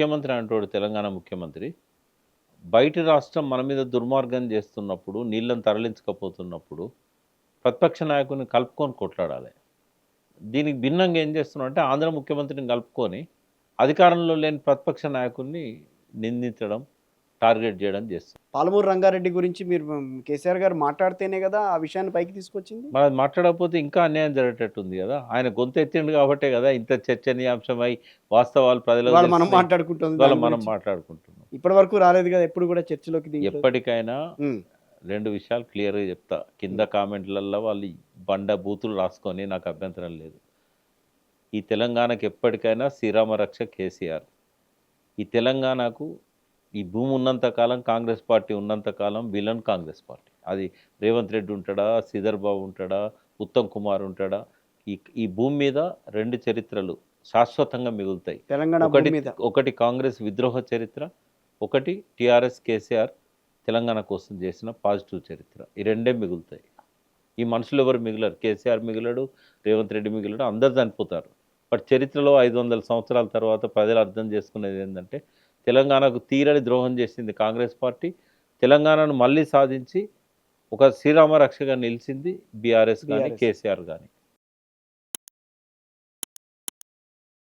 ముఖ్యమంత్రి అంటాడు తెలంగాణ ముఖ్యమంత్రి. బయటి రాష్ట్రం మన మీద దుర్మార్గం చేస్తున్నప్పుడు, నీళ్ళని తరలించకపోతున్నప్పుడు, ప్రతిపక్ష నాయకుడిని కలుపుకొని కొట్లాడాలి. దీనికి భిన్నంగా ఏం చేస్తున్నాడంటే ఆంధ్ర ముఖ్యమంత్రిని కలుపుకొని, అధికారంలో లేని ప్రతిపక్ష నాయకుడిని నిందించడం, టార్గెట్ చేయడం చేస్తుంది. పాలమూరు రంగారెడ్డి గురించి మీరు కేసీఆర్ గారు మాట్లాడితేనే గదా! ఆ విషయాన్ని పైకి తీసుకొచ్చింది. మరి అది మాట్లాడకపోతే ఇంకా అన్యాయం జరిగేటట్టుంది కదా! ఆయన గొంతు ఎత్తిండు కాబట్టే కదా ఇంత చర్చనీయాంశమై వాస్తవాలు ప్రజలకు ఇవాళ మనం తెలిసినాయి. మాట్లాడుకుంటుంది ఇవాళ దాని మనం గురించి. మాట్లాడుకుంటున్నాం. ఇప్పటి వరకు రాలేదు గదా! ఎప్పుడు కూడా చర్చలోకి దీంట్లో. ఎప్పటికైనా హ్మ్. 2 విషయాలు క్లియర్‌గా చెప్తా. కింద కామెంట్‌లల్లో వాళ్ళు బూతులు రాసుకొని నాకు అభ్యంతరం లేదు. ఈ తెలంగాణకి ఎప్పటికైనా శ్రీరామ రక్ష కేసీఆర్. ఈ తెలంగాణకు ఈ భూమి ఉన్నంత కాలం, కాంగ్రెస్ పార్టీ ఉన్నంత కాలం విలన్ కాంగ్రెస్ పార్టీ. అది రేవంత్ రెడ్డి ఉంటాడా, శ్రీధర్ బాబు ఉంటాడా, ఉత్తమ్ కుమార్ ఉంటాడా, ఈ ఈ భూమి మీద 2 చరిత్రలు శాశ్వతంగా మిగులుతాయి. తెలంగాణ భూమి ఒకటి మీద. ఒకటి కాంగ్రెస్ విద్రోహ చరిత్ర, ఒకటి టీఆర్ఎస్ కేసీఆర్ తెలంగాణ కోసం చేసిన పాజిటివ్ చరిత్ర. ఈ రెండే మిగులుతాయి. ఈ మనుషులు ఎవరు మిగలరు. కేసీఆర్ మిగలడు, రేవంత్ రెడ్డి మిగలడు, అందరు చనిపోతారు. బట్ చరిత్రలో 500 సంవత్సరాల తర్వాత ప్రజలు అర్థం చేసుకునేది ఏంటంటే, తెలంగాణకు తీరని ద్రోహం చేసింది కాంగ్రెస్ పార్టీ. తెలంగాణను మళ్ళీ సాధించి ఒక శ్రీరామ రక్షగా నిలిచింది బీఆర్ఎస్ కానీ, బీఆర్ఎస్. కేసీఆర్ కానీ.